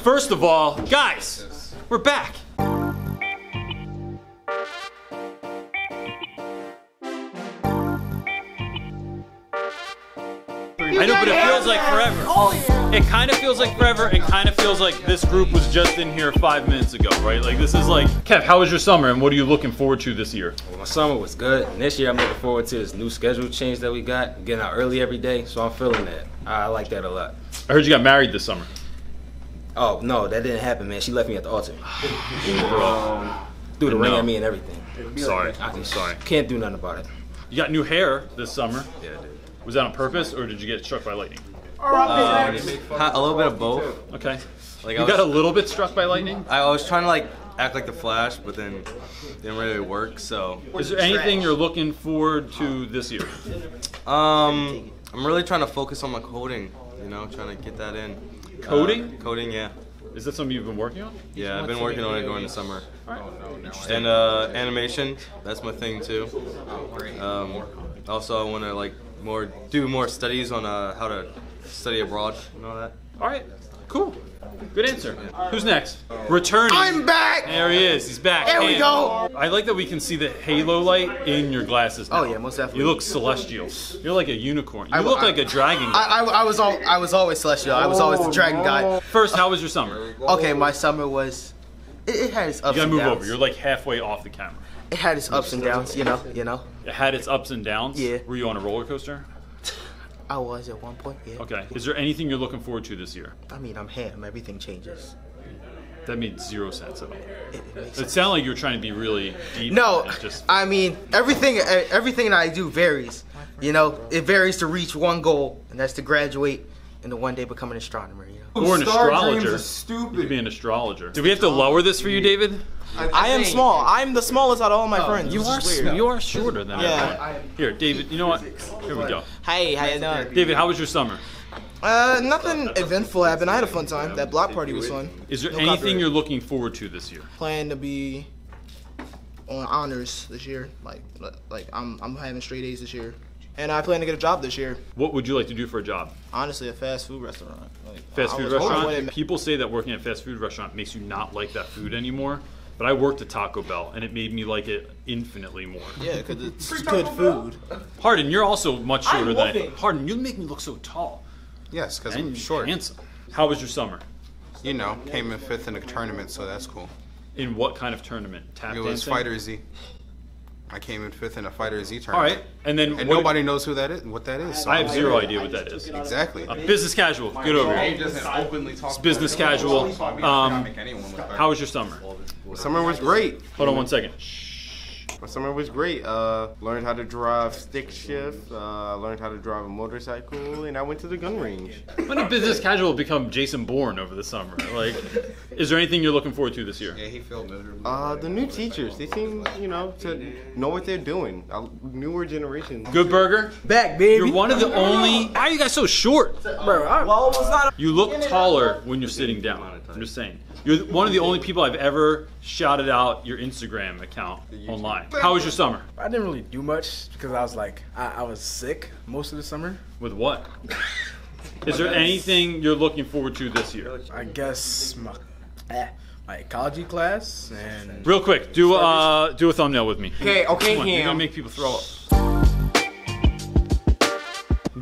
First of all, guys, we're back. I know, but it feels like forever. It kind of feels like forever, and kind of feels like this group was just in here 5 minutes ago, right? Like, this is like, Kev, how was your summer, and what are you looking forward to this year? Well, my summer was good, and this year I'm looking forward to this new schedule change that we got, getting out early every day, so I'm feeling that. I like that a lot. I heard you got married this summer. Oh, no, that didn't happen, man. She left me at the altar. Threw the ring at me and everything. Sorry, I'm sorry. Can't do nothing about it. You got new hair this summer. Yeah, I did. Was that on purpose, or did you get struck by lightning? A little bit of both. Okay. Like You got a little bit struck by lightning? I was trying to like act like the Flash, but then it didn't really work. So, Is there anything you're looking forward to this year? I'm really trying to focus on my coding. You know, trying to get that in. Coding? Coding, yeah. Is that something you've been working on? Yeah, I've been working on it during the summer. All right. And animation, that's my thing too. Also, I want to like do more studies on how to study abroad and all that. All right. Cool. Good answer. Who's next? Returning. I'm back! There he is. He's back. There we go! I like that we can see the halo light in your glasses now. Oh yeah, most definitely. You look celestial. You're like a unicorn. You look like a dragon guy. I was always celestial. I was always the dragon guy. First, how was your summer? Okay, my summer was. It had its ups You and gotta move downs. over. You're like halfway off the camera. It had its ups and downs, you know. It had its ups and downs? Yeah. Were you on a roller coaster? I was at one point, yeah. Okay. Is there anything you're looking forward to this year? I mean, I'm ham. Everything changes. That made 0 sense at all. It makes It sense. sounded like you were trying to be really deep. No, and it just... I mean, everything that I do varies. You know, it varies to reach one goal, and that's to graduate and to one day become an astronomer, you know. Or an astrologer. Dreams are stupid. You could be an astrologer. Do we have to lower this for you, David? I am small. I'm the smallest out of all my friends. You are shorter than Yeah. everyone. Here, David, you know what? Here we go. Hey, how you doing? David, how was your summer? Nothing eventful happened. I had a fun time. That block party was fun. Is there No anything copyright. you're looking forward to this year? Plan to be on honors this year. Like I'm having straight A's this year, and I plan to get a job this year. What would you like to do for a job? Honestly, a fast food restaurant. Like, Fast I food was hoping restaurant? it- People say that working at a fast food restaurant makes you not like that food anymore. But I worked at Taco Bell, and it made me like it infinitely more. Yeah, because it's good food. Hardin, you're also much shorter than I wolfing. am. Hardin, you make me look so tall. Yes, because And I'm short. handsome. How was your summer? You know, came in 5th in a tournament, so that's cool. In what kind of tournament? Tap It was dancing? Fighter Z. I came in 5th in a Fighter Z All tournament. right, and then And what- nobody knows who that is. What that is. So I have zero idea what that is. Exactly. Business casual. Get over here. It's business casual. How was your summer? Summer was great. Hold on one second. My summer was great. Learned how to drive stick shift. Learned how to drive a motorcycle, and I went to the gun range. When did business casual become Jason Bourne over the summer? Like, is there anything you're looking forward to this year? Yeah, he felt miserable. The new teachers, they seem, to know what they're doing. Newer generation. Good Burger? Back, baby. You're one of the only. Why are you guys so short? Well, it was not. You look taller when you're sitting down. I'm just saying. You're one of the only people I've ever shouted out your Instagram account online. How was your summer? I didn't really do much because I was like, I was sick most of the summer. With what? Is there anything you're looking forward to this year? I guess my ecology class and Real quick, do a thumbnail with me. Okay, Come on, you're gonna Ham. make people throw up.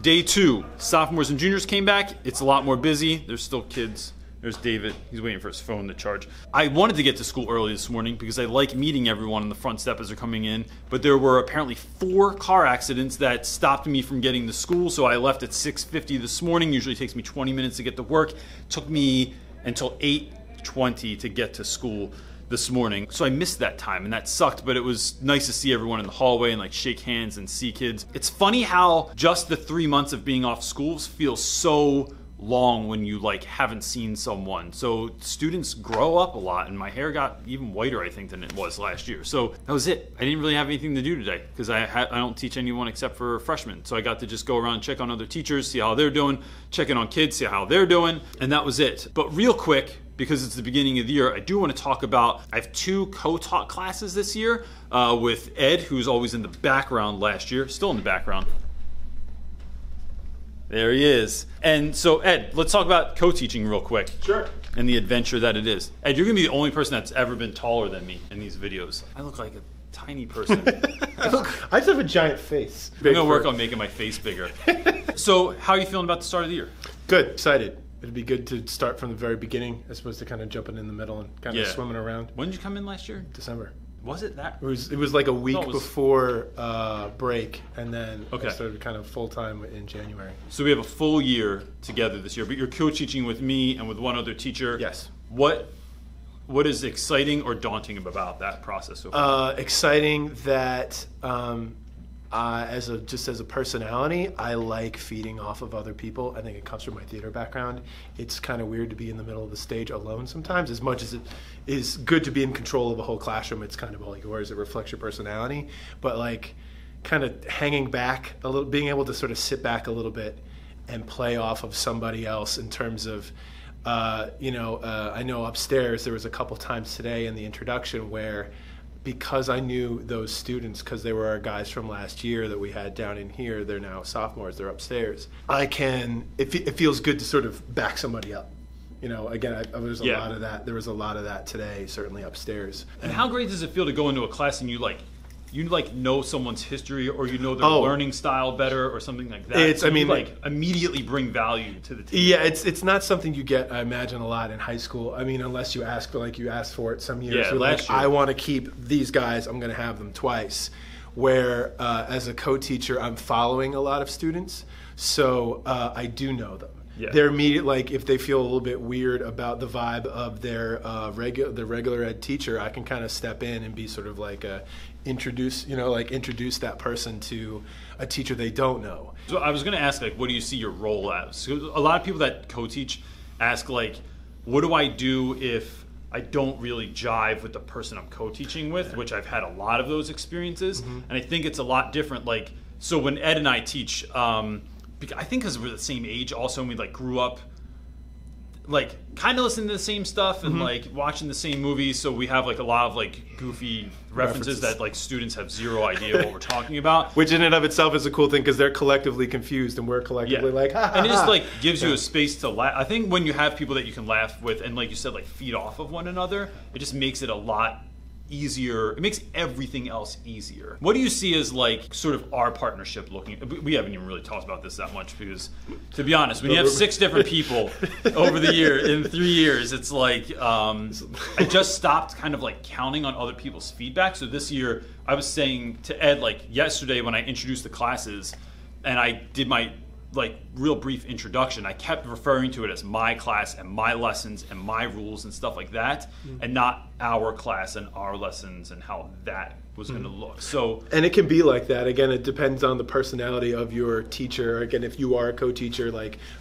Day 2, sophomores and juniors came back. It's a lot more busy. There's still kids. There's David. He's waiting for his phone to charge. I wanted to get to school early this morning because I like meeting everyone on the front step as they're coming in, but there were apparently 4 car accidents that stopped me from getting to school, so I left at 6:50 this morning. Usually it takes me 20 minutes to get to work. It took me until 8:20 to get to school this morning. So I missed that time and that sucked, but it was nice to see everyone in the hallway and like shake hands and see kids. It's funny how just the 3 months of being off schools feels so long when you like haven't seen someone. So students grow up a lot, and my hair got even whiter I think than it was last year. So that was it. I didn't really have anything to do today because I don't teach anyone except for freshmen. So I got to just go around and check on other teachers, see how they're doing, check in on kids, see how they're doing, and that was it. But real quick, because it's the beginning of the year, I do want to talk about, I have 2 co-taught classes this year with Ed, who's always in the background last year, still in the background. There he is. And so, Ed, let's talk about co-teaching real quick. Sure. And the adventure that it is. Ed, you're going to be the only person that's ever been taller than me in these videos. I look like a tiny person. I just have a giant face. I'm going to work on making my face bigger. So, how are you feeling about the start of the year? Good, excited. It'd be good to start from the very beginning as opposed to kind of jumping in the middle and kind of swimming around. When did you come in last year? December. Was it that? It was like a week before break, and then I started kind of full time in January. So we have a full year together this year, but you're co-teaching with me and with one other teacher. Yes. What is exciting or daunting about that process so far? Exciting that as a personality, I like feeding off of other people. I think it comes from my theater background. It's kind of weird to be in the middle of the stage alone sometimes. As much as it is good to be in control of a whole classroom, it's kind of all yours. It reflects your personality. But like kind of hanging back a little, being able to sort of sit back a little bit and play off of somebody else in terms of, I know upstairs there was a couple times today in the introduction where, because I knew those students, because they were our guys from last year that we had down in here, they're now sophomores, they're upstairs. It feels good to sort of back somebody up. Again, there's a lot of that. There was a lot of that today, certainly upstairs. And how great does it feel to go into a class and you know someone's history, or you know their learning style better, or something like that? Immediately bring value to the team. Yeah, it's not something you get, I imagine, a lot in high school. I mean, unless you ask for it some years. Yeah, last year. I want to keep these guys. I'm going to have them twice. Where as a co-teacher, I'm following a lot of students, so I do know them. Yeah. They're immediate, like if they feel a little bit weird about the vibe of their regular ed teacher, I can kind of step in and be sort of like introduce that person to a teacher they don't know. So I was going to ask, what do you see your role as? So a lot of people that co-teach ask, what do I do if I don't really jive with the person I'm co-teaching with, which I've had a lot of those experiences. Mm-hmm. And I think it's a lot different. So when Ed and I teach, I think because we're the same age also, and we grew up kind of listening to the same stuff and watching the same movies, so we have a lot of goofy references that students have zero idea what we're talking about, which in and of itself is a cool thing because they're collectively confused and we're collectively ha, ha, and it just gives you a space to laugh. I think when you have people that you can laugh with and you said feed off of one another, it just makes it a lot easier. It makes everything else easier. What do you see as sort of our partnership looking? We haven't even really talked about this that much because, to be honest, when you have 6 different people over the year in 3 years, it's I just stopped kind of counting on other people's feedback. So this year, I was saying to Ed yesterday when I introduced the classes, and I did my real brief introduction, I kept referring to it as my class and my lessons and my rules and stuff like that, and not our class and our lessons and how that was going to look. So, and it can be like that. Again, it depends on the personality of your teacher. Again, if you are a co-teacher,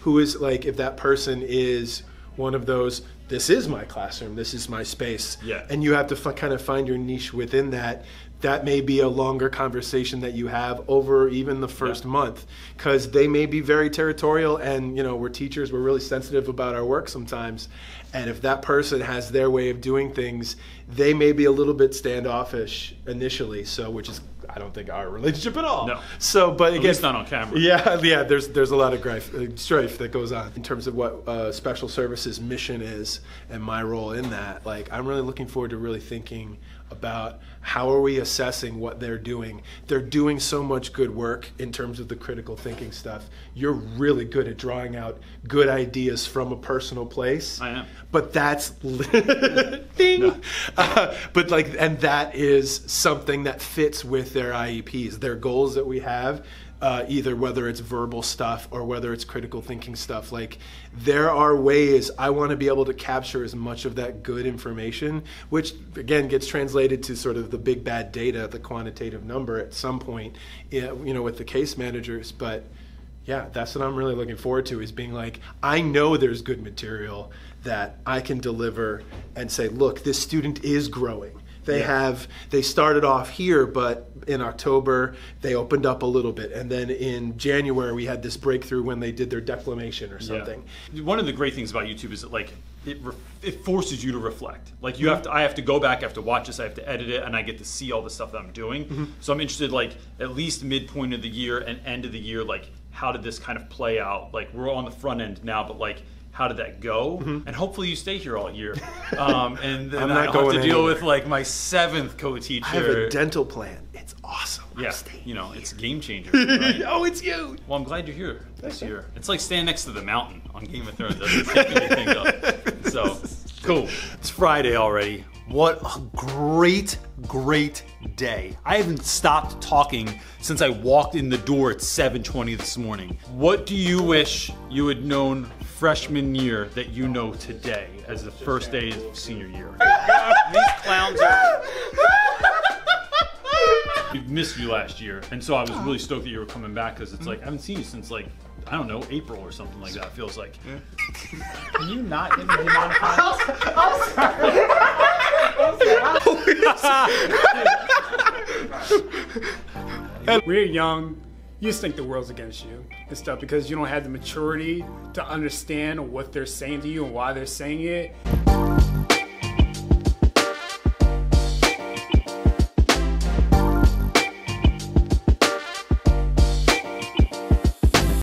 who is if that person is one of those, this is my classroom, this is my space, and you have to kind of find your niche within that. That may be a longer conversation that you have over even the first month, because they may be very territorial, and we're teachers, we're really sensitive about our work sometimes, and if that person has their way of doing things, they may be a little bit standoffish initially, which is I don't think our relationship at all. No. So, but again, at least not on camera. Yeah. There's a lot of strife that goes on in terms of what special services mission is and my role in that. I'm really looking forward to really thinking about how are we assessing what they're doing. They're doing so much good work in terms of the critical thinking stuff. You're really good at drawing out good ideas from a personal place. I am. But that's ding. No. And that is something that fits with their IEPs, their goals that we have. Either whether it's verbal stuff or whether it's critical thinking stuff. There are ways I want to be able to capture as much of that good information, which again gets translated to sort of the big bad data, the quantitative number at some point, with the case managers. But yeah, that's what I'm really looking forward to, is being I know there's good material that I can deliver and say, look, this student is growing. They started off here, but in October they opened up a little bit, and then in January we had this breakthrough when they did their declamation or something. Yeah. One of the great things about YouTube is that it forces you to reflect. I have to go back, I have to watch this, I have to edit it, and I get to see all the stuff that I'm doing. Mm-hmm. So I'm interested, at least midpoint of the year and end of the year, how did this kind of play out? Like, we're on the front end now, but like, how did that go? And hopefully you stay here all year. And then I don't have to deal with like my 7th co-teacher. I have a dental plan. It's awesome. Yeah, you know, it's a game changer. Right? Oh, it's huge. Well, I'm glad you're here this year. It's like standing next to the mountain on Game of Thrones. Doesn't take anything up. So, cool. It's Friday already. What a great, great day. I haven't stopped talking since I walked in the door at 7:20 this morning. What do you wish you had known freshman year that you know today as the first day of senior year? These clowns are... We missed you last year, and so I was really stoked that you were coming back, because it's like, I haven't seen you since like, I don't know, April or something like that, it feels like. Can you not get me demonetized? We're young. You just think the world's against you and stuff because you don't have the maturity to understand what they're saying to you and why they're saying it.